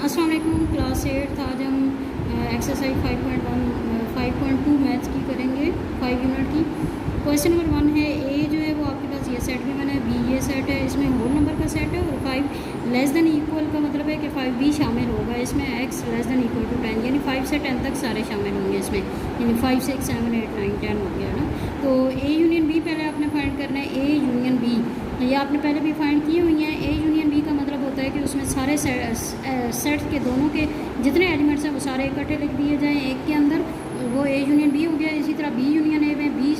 अस्सलाम वालेकुम क्लास 8 आज हम एक्सरसाइज 5.2 मैथ्स की करेंगे 5 यूनिट की। क्वेश्चन नंबर 1 है ए जो है वो आपके पास ये सेट में बना है, बी ये सेट है, इसमें होल नंबर का सेट है और 5 लेस देन इक्वल का मतलब है कि 5 भी शामिल होगा इसमें, x less than equal to 10 यानी 5 से 10 तक सारे शामिल होंगे इसमें, यानी 5 6 7 8 9 10 हो गया ना। तो ए यूनियन बी पहले आपने फाइंड करना है। ए यूनियन बी ये आपने पहले भी फाइंड की हुई हैं। ए यूनियन बी का मतलब होता है कि उसमें सारे सेट्स के दोनों के जितने एलिमेंट्स हैं वो सारे इकट्ठे लिख दिए जाएँ एक के अंदर, वो ए यूनियन बी हो गया। इसी तरह बी यूनियन ए में बी,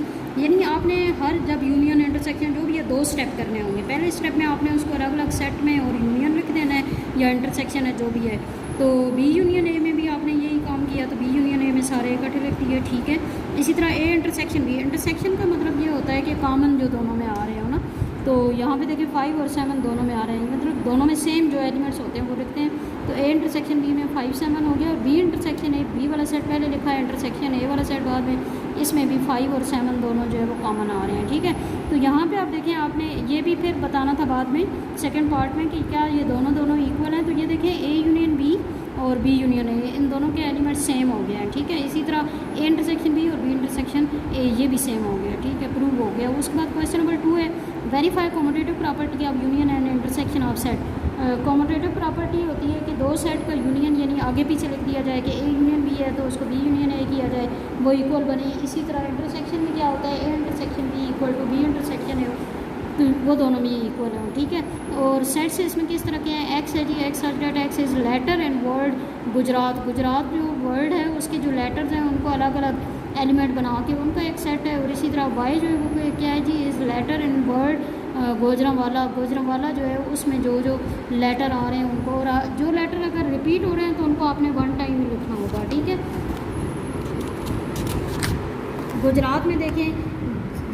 यानी आपने हर जब यूनियन इंटरसेक्शन जो भी है 2 स्टेप करने होंगे। पहले स्टेप में आपने उसको अलग अलग सेट में और यूनियन लिख देना है या इंटरसेक्शन है जो भी है। तो बी यूनियन ए में भी आपने यही काम किया, तो बी यूनियन ए में सारे इकट्ठे लिख दिए, ठीक है। इसी तरह ए इंटरसेक्शन बी, इंटरसेक्शन का मतलब ये होता है कि कॉमन जो दोनों में आ रहे हो ना। तो यहाँ पे देखिए 5 और 7 दोनों में आ रहे हैं, मतलब दोनों में सेम जो एलिमेंट्स होते हैं वो लिखते हैं। तो ए इंटरसेक्शन बी में 5 7 हो गया और बी इंटरसेक्शन ए, बी वाला सेट पहले लिखा है, इंटरसेक्शन ए वाला सेट बाद में, इसमें भी 5 और 7 दोनों जो है वो कॉमन आ रहे हैं, ठीक है। तो यहाँ पे आप देखें, आपने ये भी फिर बताना था बाद में सेकंड पार्ट में कि क्या ये दोनों इक्वल हैं। तो ये देखें ए यूनियन बी और बी यूनियन ए, इन दोनों के एलिमेंट सेम हो गया है, ठीक है। इसी तरह ए इंटरसेक्शन बी और बी इंटरसेक्शन ए ये भी सेम हो गया, ठीक है, प्रूव हो गया। उसके बाद क्वेश्चन नंबर 2 है verify commutative property of union and intersection of set. Commutative property होती है कि 2 सेट का यूनियन यानी आगे पीछे लिख दिया जाए कि ए यूनियन बी है तो उसको बी यूनियन ए किया जाए, वो इक्वल बने। इसी तरह इंटरसेक्शन में क्या होता है, A intersection B equal to B intersection है, तो वो दोनों में इक्वल हों, ठीक है। और सेट से इसमें किस तरह के हैं, एक्स है जी, X such that X is letter and word Gujarat. Gujarat जो वर्ड है उसके जो लेटर्स हैं उनको अलग अलग एलिमेंट बना के उनका एक सेट है। और इसी तरह वाई जो है वो क्या है जी, इज़ लेटर एंड वर्ड गोजरावाला। गोजरावाला जो है उसमें जो जो लेटर आ रहे हैं उनको, और जो लेटर अगर रिपीट हो रहे हैं तो उनको आपने 1 टाइम ही लिखना होगा, ठीक है। गुजरात में देखें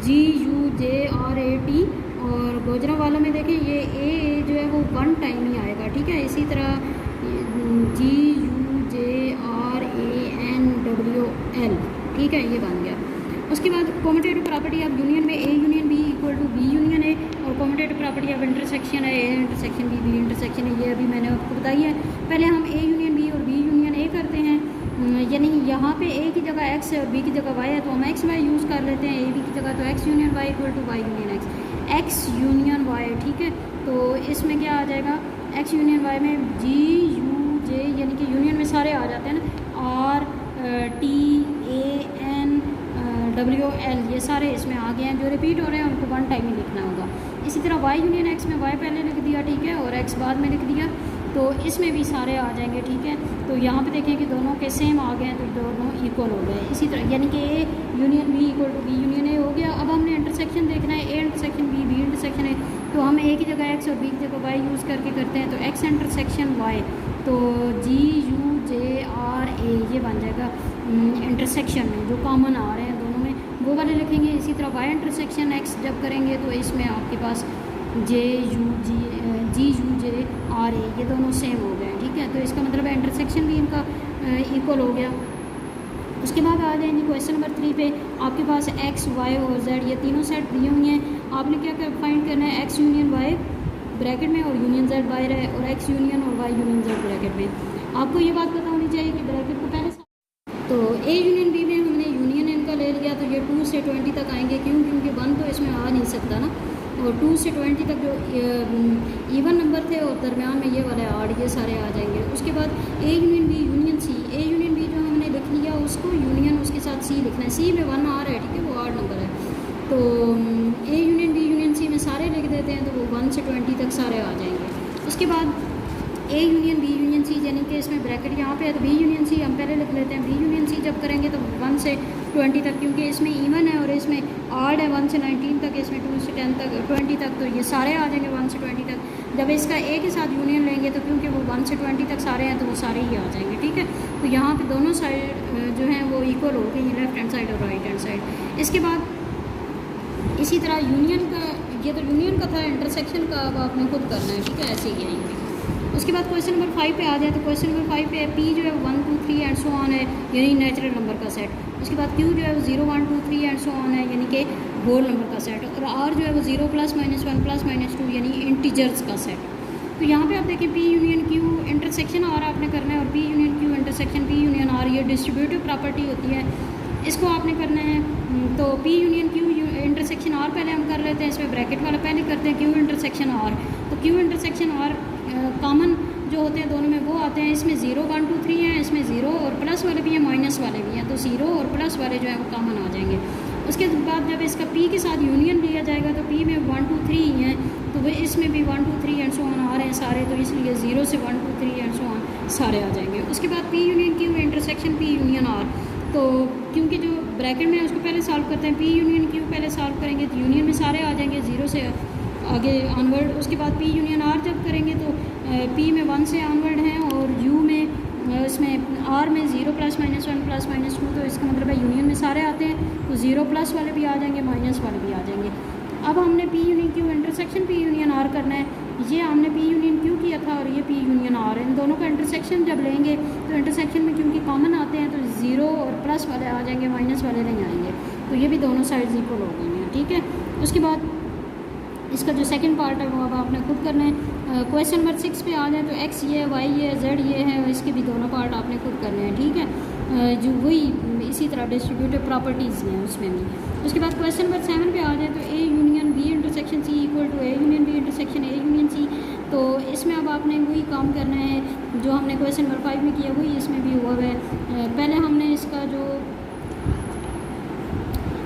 GUJRAT और गोजरावाला में देखें ये ए जो है वो 1 टाइम ही आएगा, ठीक है। इसी तरह GUJRANWL, ठीक है, ये बन गया। उसके बाद कॉमोटेटिव प्रॉपर्टी ऑफ यूनियन में A union B equal to B union A, और कॉमोटेटिव प्रॉपर्टी ऑफ इंटरसेक्शन है A intersection B, B intersection है, ये अभी मैंने आपको बताई है। पहले हम ए यूनियन बी और बी यूनियन ए करते हैं, यानी यहाँ पे ए की जगह एक्स है और बी की जगह वाई है तो हम एक्स वाई यूज़ कर लेते हैं। ए बी की जगह तो X union Y equal to Y union X, X union Y, ठीक है। तो इसमें क्या आ जाएगा, एक्स यूनियन वाई में GUJ यानी कि यूनियन में सारे आ जाते हैं ना, RTANWL ये सारे इसमें आ गए हैं। जो रिपीट हो रहे हैं उनको 1 टाइम ही लिखना होगा। इसी तरह वाई यूनियन एक्स में वाई पहले लिख दिया, ठीक है, और एक्स बाद में लिख दिया, तो इसमें भी सारे आ जाएंगे, ठीक है। तो यहाँ पे देखें कि दोनों के सेम आ गए हैं तो दोनों इक्वल हो गए। इसी तरह यानी कि A union B equal to B union A हो गया। अब हमने इंटरसेक्शन देखना है, A intersection B, B intersection A, तो हम ए की जगह एक्स और बी की जगह वाई यूज़ करके करते हैं। तो एक्स इंटरसेक्शन वाई, तो GUJRA ये बन जाएगा इंटरसेक्शन में जो कॉमन आ रहे हैं दोनों में वो वाले लिखेंगे। इसी तरह वाई इंटरसेक्शन एक्स जब करेंगे तो इसमें आपके पास GUJRA ये दोनों सेम हो गए, ठीक है। तो इसका मतलब है इंटरसेक्शन भी इनका इक्वल हो गया। उसके बाद आ जाएंगे क्वेश्चन नंबर 3 पे। आपके पास एक्स वाई और जेड ये तीनों सेट दिए हुए हैं। आपने क्या क्या फाइंड करना है, एक्स यूनियन वाई ब्रैकेट में और यूनियन जेड बाहर है, और एक्स यूनियन और वाई यूनियन जेड ब्रैकेट में। आपको ये बात पता होनी चाहिए कि ब्रैकेट को पहले तो ए यूनियन बी में हमने यूनियन इनका ले लिया, तो ये 2 से 20 तक आएंगे, क्यों, क्योंकि 1 तो इसमें आ नहीं सकता ना। और 2 से 20 तक जो इवन नंबर थे और दरमियान में ये वाले आड़ ये सारे आ जाएंगे। उसके बाद A union B union C, A union B जो हमने लिख लिया उसको यूनियन उसके साथ सी लिखना है, सी में 1 आ रहा है, ठीक है, वो आड़ नंबर है। तो A union B union C में सारे लिख देते हैं तो वो 1 से 20 तक सारे आ जाएंगे। उसके बाद A union B union C, यानी कि इसमें ब्रैकेट यहाँ पे है तो बी यूनियन सी हम पहले लिख लेते हैं। बी यूनियन सी जब करेंगे तो 1 से 20 तक, क्योंकि इसमें इवन है और इसमें आड है 1 से 19 तक, इसमें 2 से 10 तक 20 तक, तो ये सारे आ जाएंगे 1 से 20 तक। जब इसका ए के साथ यूनियन लेंगे तो क्योंकि वो 1 से 20 तक सारे हैं तो वो सारे ही आ जाएंगे, ठीक है। तो यहाँ पे दोनों साइड जो हैं वो इक्वल हो गई, लेफ्ट हैंड साइड और राइट हैंड साइड। इसके बाद इसी तरह यूनियन का, ये तो यूनियन का था, इंटरसेक्शन का अब आपने खुद करना है, ठीक है, ऐसे ही आएंगे। उसके बाद क्वेश्चन नंबर 5 पे आ जाए तो क्वेश्चन नंबर 5 पे पी जो है 1 2 3 एंड सो ऑन है, यानी नेचुरल नंबर का सेट। उसके बाद क्यू जो है वो 0 1 2 3 एंड सो ऑन है, यानी कि होल नंबर का सेट। और आर जो है वो 0 +- 1 +- -2 यानी इंटीजर्स का सेट। तो यहाँ पे आप देखें P union Q intersection R आपने करना है, और P union Q intersection P union R ये डिस्ट्रीब्यूटिव प्रॉपर्टी होती है, इसको आपने करना है। तो P union Q intersection R पहले हम कर लेते हैं, इसमें ब्रैकेट वाला पहले करते हैं क्यू इंटरसेक्शन आर। तो क्यू इंटरसेक्शन आर कॉमन जो होते हैं दोनों में वो आते हैं, इसमें 0 1 2 3 हैं, इसमें 0 और प्लस वाले भी हैं, माइनस वाले भी हैं, तो 0 और प्लस वाले जो है वो कॉमन आ जाएंगे। उसके बाद जब इसका p के साथ यूनियन लिया जाएगा तो p में 1 2 3 ही हैं, तो वे इसमें भी 1 2 3 एंड सो ऑन आ रहे हैं सारे, तो इसलिए 0 से 1 2 3 एंड सो ऑन सारे आ जाएंगे। उसके बाद p union Q intersection p union r, तो क्योंकि जो ब्रैकेट में है उसको पहले सॉल्व करते हैं, p यूनियन क्यू पहले सॉल्व करेंगे तो यूनियन में सारे आ जाएंगे 0 से आगे ऑनवर्ड। उसके बाद p यूनियन r जब करेंगे तो p में 1 से ऑनवर्ड हैं, और u में इसमें r में 0 प्लस माइनस 1 प्लस माइनस 2, तो इसका मतलब है यूनियन में सारे आते हैं, तो 0 प्लस वाले भी आ जाएंगे, माइनस वाले भी आ जाएंगे। अब हमने p union Q intersection p union r करना है, ये हमने p यूनियन क्यू किया था और ये p यूनियन r है। इन दोनों का इंटरसेक्शन जब लेंगे तो इंटरसेक्शन में क्योंकि कॉमन आते हैं तो 0 और प्लस वाले आ जाएंगे, माइनस वाले नहीं आएंगे, तो ये भी दोनों साइड्स इक्वल हो गई हैं, ठीक है। उसके बाद इसका जो सेकंड पार्ट है वो अब आपने खुद करना है। क्वेश्चन नंबर 6 पे आ जाए तो x ये है, y ये है, z ये है, इसके भी दोनों पार्ट आपने खुद करने हैं, ठीक है। जो वही इसी तरह डिस्ट्रीब्यूटिव प्रॉपर्टीज़ हैं उसमें भी। उसके बाद क्वेश्चन नंबर 7 पे आ जाए तो a union b intersection c equal to a union b intersection a union c, तो इसमें अब आपने वही काम करना है जो हमने क्वेश्चन नंबर 5 में किया, वही इसमें भी हुआ है। पहले हमने इसका जो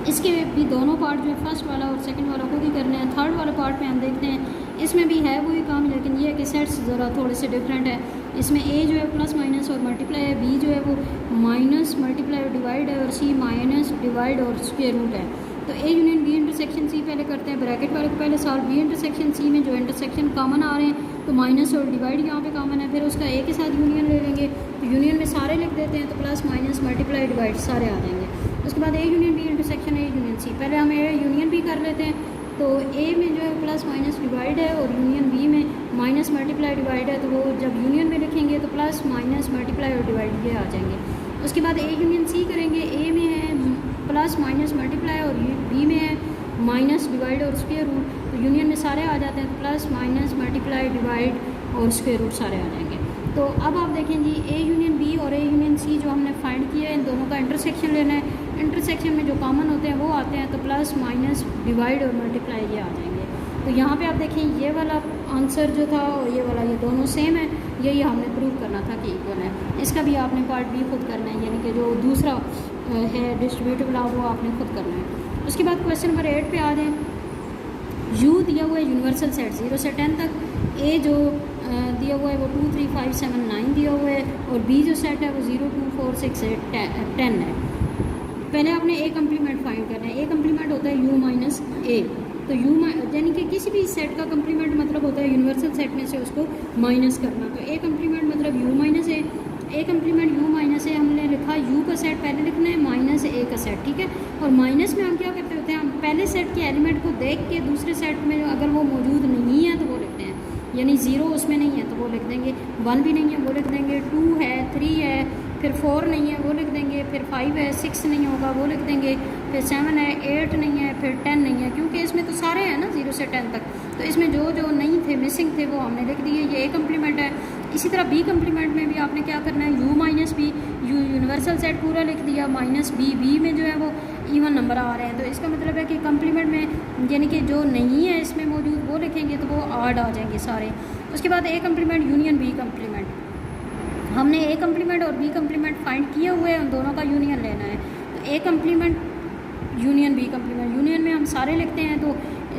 इसके भी दोनों पार्ट जो है फर्स्ट वाला और सेकंड वाला खुद ही करने हैं। थर्ड वाला पार्ट में हम देखते हैं इसमें भी है वही काम, लेकिन ये है कि सेट्स ज़रा थोड़े से डिफरेंट है। इसमें a जो है प्लस माइनस और मल्टीप्लाई है, b जो है वो माइनस मल्टीप्लाई और डिवाइड है, और c माइनस डिवाइड और स्क्वायर रूट है। तो a union b intersection c पहले करते हैं, ब्रैकेट वाले को पहले सॉल्व, b इंटरसेक्शन c में जो इंटरसेक्शन कॉमन आ रहे हैं तो माइनस और डिवाइड यहाँ पे कॉमन है, फिर उसका a के साथ यूनियन ले लेंगे, तो यूनियन में सारे लिख देते हैं, तो प्लस माइनस मल्टीप्लाई डिवाइड सारे आ जाएंगे। उसके बाद a union b intersection a union c, पहले हम a यूनियन b कर लेते हैं, तो a में जो है प्लस माइनस डिवाइड है और यूनियन b में माइनस मल्टीप्लाई डिवाइड है, तो वो जब यूनियन में लिखेंगे तो प्लस माइनस मल्टीप्लाई और डिवाइड ये आ जाएंगे। उसके बाद a यूनियन c करेंगे, a में है प्लस माइनस मल्टीप्लाई और b में है माइनस डिवाइड और स्क्वायर रूट, तो यूनियन में सारे आ जाते हैं, तो प्लस माइनस मल्टीप्लाई डिवाइड और स्क्वायर रूट सारे आ जाएंगे। तो अब आप देखें जी a यूनियन b और a यूनियन c जो हमने फाइंड किया है, इन दोनों का इंटरसेक्शन लेना है। इंटरसेक्शन में जो कॉमन होते हैं वो आते हैं, तो प्लस माइनस डिवाइड और मल्टीप्लाई ये आ जाएंगे। तो यहाँ पे आप देखें ये वाला आंसर जो था और ये वाला ये दोनों सेम है, यही हमने प्रूव करना था कि इक्वल है। इसका भी आपने पार्ट बी खुद करना है, यानी कि जो दूसरा है डिस्ट्रीब्यूटिव लॉ वो आपने खुद करना है। उसके बाद क्वेश्चन नंबर 8 पे आ जाएँ। u दिया हुआ है यूनिवर्सल सेट 0 से 10 तक, a जो दिया हुआ है वो 2 3 5 7 9 दिया हुआ है, और b जो सेट है वो 0 2 4 6 8 10 है। पहले आपने a कम्प्लीमेंट फाइंड करना है। a कम्प्लीमेंट होता है u माइनस a, तो u यानी कि किसी भी सेट का कम्प्लीमेंट मतलब होता है यूनिवर्सल सेट में से उसको माइनस करना, तो a कम्प्लीमेंट मतलब u minus a complement u minus a हमने लिखा, u का सेट पहले लिखना है माइनस a का सेट, ठीक है। और माइनस में हम क्या करते होते हैं, हम पहले सेट के एलिमेंट को देख के दूसरे सेट में अगर वो मौजूद नहीं है तो वो लिखते हैं, यानी 0 उसमें नहीं है तो वो लिख देंगे, 1 भी नहीं है वो लिख देंगे, 2 है 3 है, फिर 4 नहीं है वो लिख देंगे, फिर 5 है 6 नहीं होगा वो लिख देंगे, फिर 7 है 8 नहीं है, फिर 10 नहीं है, क्योंकि इसमें तो सारे हैं ना 0 से 10 तक, तो इसमें जो जो नहीं थे मिसिंग थे वो हमने लिख दिए, ये a कम्प्लीमेंट है। इसी तरह b कम्प्लीमेंट में भी आपने क्या करना है, u minus b, universal set पूरा लिख दिया, माइनस b में जो है वो इवन नंबर आ रहे हैं, तो इसका मतलब है कि कम्प्लीमेंट में यानी कि जो नहीं है इसमें मौजूद वो लिखेंगे तो वो आड आ जाएंगे सारे। उसके बाद a complement union b complement, हमने a कम्प्लीमेंट और b कम्प्लीमेंट फाइंड किए हुए हैं, उन दोनों का यूनियन लेना है। तो a complement union b complement, union में हम सारे लिखते हैं, तो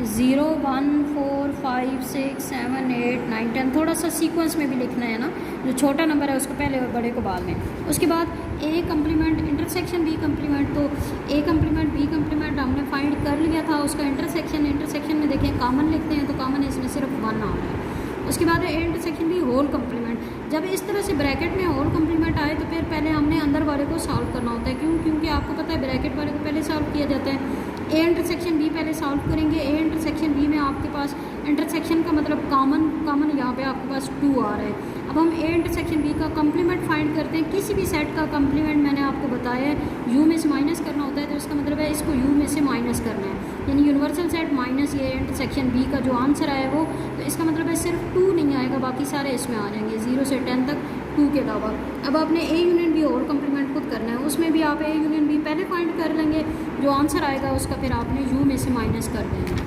0 1 4 5 6 7 8 9 10, थोड़ा सा सीक्वेंस में भी लिखना है ना, जो छोटा नंबर है उसको पहले और बड़े को बाद में। उसके बाद a complement intersection b complement, तो a कम्प्लीमेंट b कम्प्लीमेंट हमने फाइंड कर लिया था, उसका इंटरसेक्शन में देखें कॉमन लिखते हैं, तो कॉमन इसमें सिर्फ 1 आ रहा है। उसके बाद इंटरसेक्शन भी होल कम्प्लीमेंट, जब इस तरह से ब्रैकेट में होल कम्प्लीमेंट आए तो फिर पहले हमने अंदर वाले को सॉल्व करना होता है, क्योंकि आपको पता है ब्रैकेट वाले को पहले सॉल्व किया जाता है। a इंटरसेक्शन b पहले सॉल्व करेंगे, a इंटरसेक्शन b में आपके पास इंटरसेक्शन का मतलब कॉमन यहाँ पे आपके पास 2 आ रहा है। अब हम a इंटरसेक्शन b का कम्प्लीमेंट फाइंड करते हैं। किसी भी सेट का कम्प्लीमेंट मैंने आपको बताया है u में से माइनस करना होता है, तो इसका मतलब है इसको u में से माइनस करना है, यानी यूनिवर्सल सेट माइनस ये इंटरसेक्शन सेक्शन बी का जो आंसर आया वो, तो इसका मतलब है सिर्फ 2 नहीं आएगा, बाकी सारे इसमें आ जाएंगे 0 से 10 तक 2 के अलावा। अब आपने ए यूनियन बी और कम्प्लीमेंट खुद करना है, उसमें भी आप ए यूनियन बी पहले फाइंड कर लेंगे, जो आंसर आएगा उसका फिर आपने यू में से माइनस कर देना।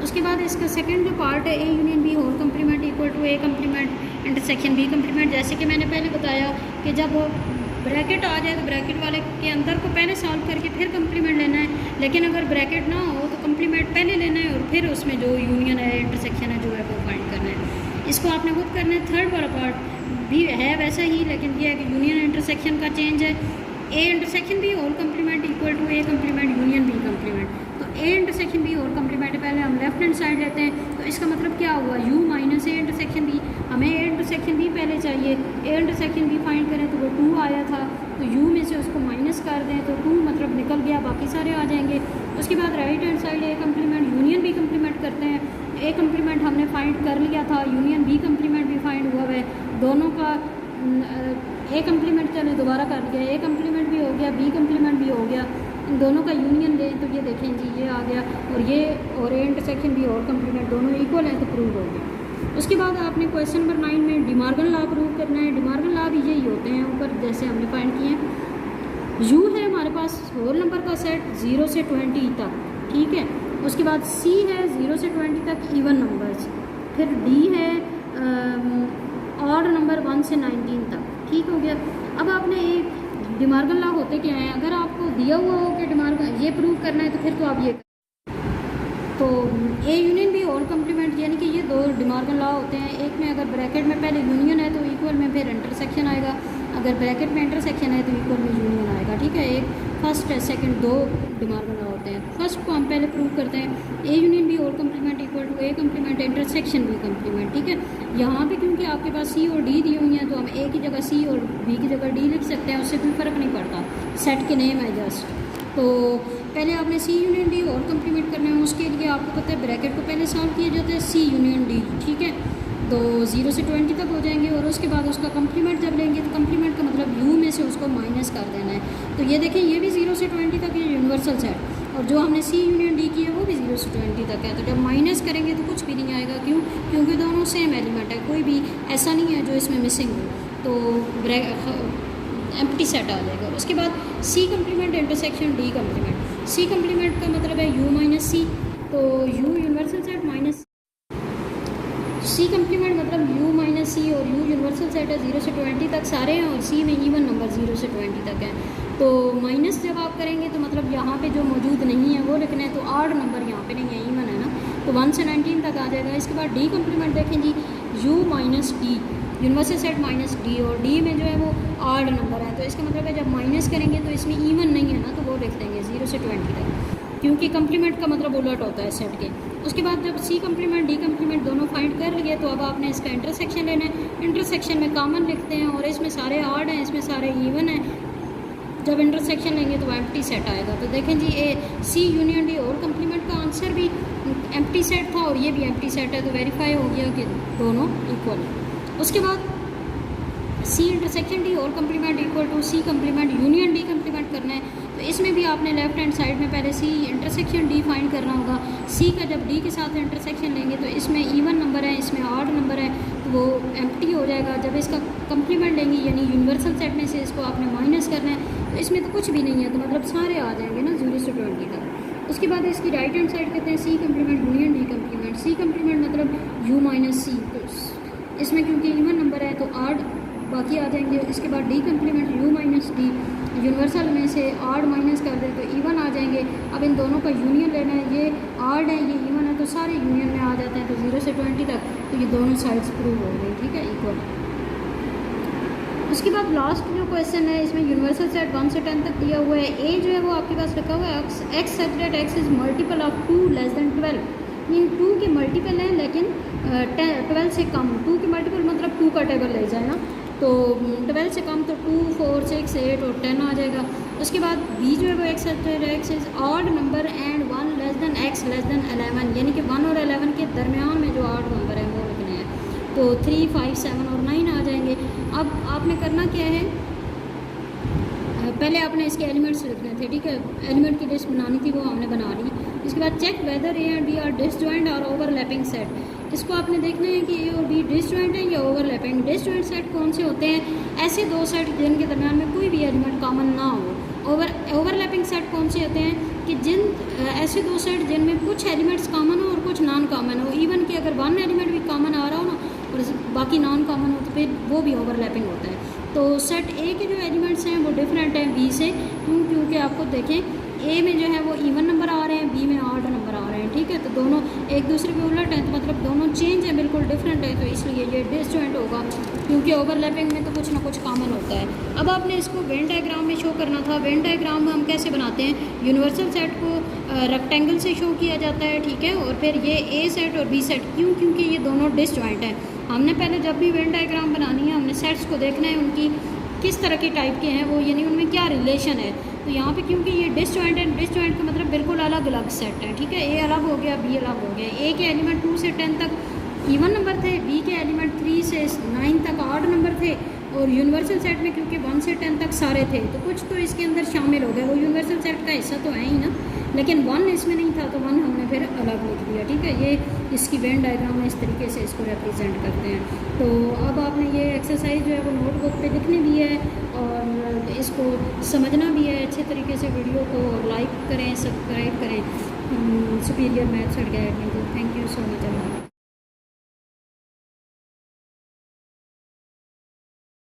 उसके बाद इसका सेकंड जो पार्ट है A union B whole complement equal to A complement intersection B complement. जैसे कि मैंने पहले बताया कि जब ब्रैकेट आ जाए तो ब्रैकेट वाले के अंदर को पहले सॉल्व करके फिर कम्प्लीमेंट लेना है, लेकिन अगर ब्रैकेट ना हो तो कम्प्लीमेंट पहले लेना है और फिर उसमें जो यूनियन है इंटरसेक्शन है जो है वो फाइंड करना है। इसको आपने खुद करना है। थर्ड वाला पार्ट भी है वैसा ही, लेकिन ये है कि यूनियन इंटरसेक्शन का चेंज है। A intersection B whole complement equal to A complement union B complement. तो A intersection B whole complement पहले हम लेफ्ट हैंड साइड लेते हैं, तो इसका मतलब क्या हुआ, U minus A intersection B. हमें ए इंटरसेक्शन बी पहले चाहिए, ए इंटरसेक्शन बी फाइंड करें तो वो 2 आया था, तो यू में से उसको माइनस कर दें तो 2 मतलब निकल गया, बाकी सारे आ जाएंगे। उसके बाद right hand side A complement union B complement करते हैं। ए कम्प्लीमेंट हमने फाइंड कर लिया था, यूनियन बी कम्प्लीमेंट भी फाइंड हुआ है, दोनों का ए कम्प्लीमेंट चले दोबारा कर लिया, ए कम्प्लीमेंट भी हो गया, बी कम्प्लीमेंट भी हो गया, इन दोनों का यूनियन लें तो ये देखें जी ये आ गया, और ए इंटरसेक्शन बी और कम्प्लीमेंट दोनों इक्वल हैं तो प्रूव हो गया। उसके बाद आपने क्वेश्चन नंबर 9 में डिमार्गन लॉ प्रूव करना है। डिमार्गन लॉ भी यही होते हैं ऊपर जैसे हमने फाइंड किए हैं। यू है हमारे पास होल नंबर का सेट 0 से 20 तक, ठीक है। उसके बाद सी है 0 से 20 तक इवन नंबर्स, फिर डी है ऑड नंबर 1 से 19 तक, ठीक हो गया। अब आपने एक डिमार्गन लॉ होते क्या हैं, अगर आपको दिया हुआ हो कि डिमार्गन ये प्रूव करना है तो फिर तो आप ये, तो ए यूनियन बी और कम्प्लीमेंट यानी कि ये 2 डिमार्गन लॉ होते हैं। एक में अगर ब्रैकेट में पहले यूनियन है तो इक्वल में फिर इंटरसेक्शन आएगा, अगर ब्रैकेट में इंटरसेक्शन है तो इक्वल में यूनियन आएगा, ठीक है। एक फर्स्ट है, सेकंड 2 डिमार्गन लॉ होते हैं। फर्स्ट को हम पहले प्रूव करते हैं, ए यूनियन बी और complement equal to A complement intersection B complement, ठीक है। यहाँ पे क्योंकि आपके पास सी और डी दी हुई हैं तो हम ए की जगह सी और बी की जगह डी लिख सकते हैं, उससे कोई फ़र्क नहीं पड़ता, सेट के नेम है जस्ट। तो पहले आपने सी यूनियन डी और कम्प्लीमेंट करना है, उसके लिए आपको पता है ब्रैकेट को पहले सॉल्व किया जाता है सी यूनियन डी, ठीक है। तो 0 से 20 तक हो जाएंगे और उसके बाद उसका कम्प्लीमेंट जब लेंगे तो कम्प्लीमेंट का मतलब यू में से उसको माइनस कर देना है। तो ये देखें ये भी 0 से 20 तक है यूनिवर्सल सेट, और जो हमने सी यूनियन डी की है वो भी 0 से 20 तक है। तो जब माइनस करेंगे तो कुछ भी नहीं आएगा, क्यों, क्योंकि दोनों सेम एलिमेंट है, कोई भी ऐसा नहीं है जो इसमें मिसिंग हो, तो एम्प्टी सेट आ जाएगा। उसके बाद C complement intersection D complement. C complement का मतलब है यू माइनस सी, तो U universal set minus C complement मतलब यू माइनस सी, और यू यूनिवर्सल सेट है 0 से 20 तक सारे हैं, और सी में इवन नंबर 0 से 20 तक है। तो माइनस जब आप करेंगे तो मतलब यहाँ पे जो मौजूद नहीं है वो लिखना है, तो आड नंबर यहाँ पे नहीं है, इवन है ना, तो 1 से 19 तक आ जाएगा। इसके बाद डी कम्प्लीमेंट देखें जी, U minus D universal set minus D, और डी में जो है वो आड नंबर है, तो इसका मतलब है जब माइनस करेंगे तो इसमें इवन नहीं है ना, तो वो लिख देंगे 0 से 20 तक, क्योंकि कम्प्लीमेंट का मतलब उलट होता है सेट के। उसके बाद जब सी कम्प्लीमेंट डी कम्प्लीमेंट दोनों फाइंड कर लिए तो अब आपने इसका इंटरसेक्शन लेना है। इंटरसेक्शन में कॉमन लिखते हैं, और इसमें सारे आड हैं, इसमें सारे इवन हैं। जब इंटरसेक्शन लेंगे तो एम्प्टी सेट आएगा। तो देखें जी ए सी यूनियन डी और कम्प्लीमेंट का आंसर भी एम्प्टी सेट था और ये भी एम्प्टी सेट है, तो वेरीफाई हो गया कि दोनों इक्वल है। उसके बाद सी इंटरसेक्शन डी और complement equal to C complement union D complement करना है, तो इसमें भी आपने लेफ्ट हैंड साइड में पहले सी इंटरसेक्शन डी फाइंड करना होगा। सी का जब डी के साथ इंटरसेक्शन लेंगे तो इसमें इवन नंबर है, इसमें ऑड नंबर है, तो वो एम्प्टी हो जाएगा। जब इसका कम्प्लीमेंट लेंगे यानी यूनिवर्सल सेट में से इसको आपने माइनस करना है, तो इसमें तो कुछ भी नहीं है, तो मतलब सारे आ जाएंगे ना 0 से 20 तक। उसके बाद इसकी राइट हैंड साइड कहते हैं सी complement union D complement. C complement मतलब यू माइनस सी, तो इसमें क्योंकि इवन नंबर है तो आड बाकी आ जाएंगे। इसके बाद D complement you minus D, universal में से आड माइनस कर दें तो इवन आ जाएंगे। अब इन दोनों का यूनियन लेना है, ये आड है ये इवन है, तो सारे यूनियन में आ जाते हैं, तो 0 से 20 तक, तो ये दोनों साइड्स प्रूव हो गई, ठीक है, इक्वल। उसके बाद लास्ट जो क्वेश्चन है इसमें यूनिवर्सल सेट 1 से 10 तक दिया हुआ है। ए जो है वो आपके पास रखा हुआ है x such that X is multiple of 2 less than 12, mean 2 के मल्टीपल हैं लेकिन 12 से कम। 2 के मल्टीपल मतलब 2 का टेबल ले जाए ना, तो 12 से कम तो 2, 4, 6, 8 और 10 आ जाएगा। उसके बाद बी जो है वो x is odd number and 1 less than x less than 11, यानी कि 1 और 11 के दरमियान में जो ऑड नंबर है वो लिखने हैं, तो 3, 5, 7 और 9 आ जाएंगे। अब आपने करना क्या है, पहले आपने इसके एलिमेंट्स लिखने थे, ठीक है, एलिमेंट की लिस्ट बनानी थी वो हमने बना ली। इसके बाद check whether A and B are disjoint और ओवरलैपिंग सेट। इसको आपने देखना है कि ए और बी डिसजॉइंट है या ओवरलैपिंग। डिसजॉइंट सेट कौन से होते हैं? ऐसे दो सेट जिनके दरम्यान में कोई भी एलिमेंट कॉमन ना हो। ओवरलैपिंग सेट कौन से होते हैं? कि ऐसे दो सेट जिनमें कुछ एलिमेंट्स कॉमन हो और कुछ नॉन कॉमन हो। इवन कि अगर वन एलिमेंट भी कॉमन आ रहा हो ना और बाकी नॉन कॉमन हो तो फिर वो भी ओवरलैपिंग होता है। तो सेट ए के जो एलिमेंट्स हैं वो डिफरेंट हैं बी से। क्योंकि आपको देखें ए में जो है वो इवन नंबर आ रहे हैं, बी में ऑड नंबर आ रहे हैं, ठीक है। तो दोनों एक दूसरे के उलट हैं, तो मतलब दोनों चेंज हैं, बिल्कुल डिफरेंट है, तो इसलिए ये डिसजॉइंट होगा, क्योंकि ओवरलैपिंग में तो कुछ ना कुछ कॉमन होता है। अब आपने इसको वेन डायग्राम में शो करना था। वेन डायग्राम में हम कैसे बनाते हैं? यूनिवर्सल सेट को रेक्टेंगल से शो किया जाता है, ठीक है। और फिर ये ए सेट और बी सेट, क्योंकि ये दोनों डिसजॉइंट हैं। हमने पहले जब भी वेन डायग्राम बनानी है हमने सेट्स को देखना है उनकी किस तरह के टाइप के हैं वो, यानी उनमें क्या रिलेशन है। तो यहाँ पे क्योंकि ये डिसजॉइंट है, डिसजॉइंट का मतलब बिल्कुल अलग अलग सेट है, ठीक है। ए अलग हो गया, बी अलग हो गया। ए के एलिमेंट 2 से 10 तक इवन नंबर थे, बी के एलिमेंट 3 से 9 तक ऑड नंबर थे, और यूनिवर्सल सेट में क्योंकि 1 से 10 तक सारे थे तो कुछ तो इसके अंदर शामिल हो गए, वो यूनिवर्सल सेट का हिस्सा तो है ही ना, लेकिन 1 इसमें नहीं था तो 1 हमने फिर अलग लिख दिया, ठीक है। ये इसकी वेन डायग्राम में इस तरीके से इसको रिप्रेजेंट करते हैं। तो अब आपने ये एक्सरसाइज जो है वो नोटबुक पे लिखनी भी है और इसको समझना भी है अच्छे तरीके से। वीडियो को लाइक करें, सब्सक्राइब करें सुपीरियर मैथ्स एंड गाइड में। Thank you so much.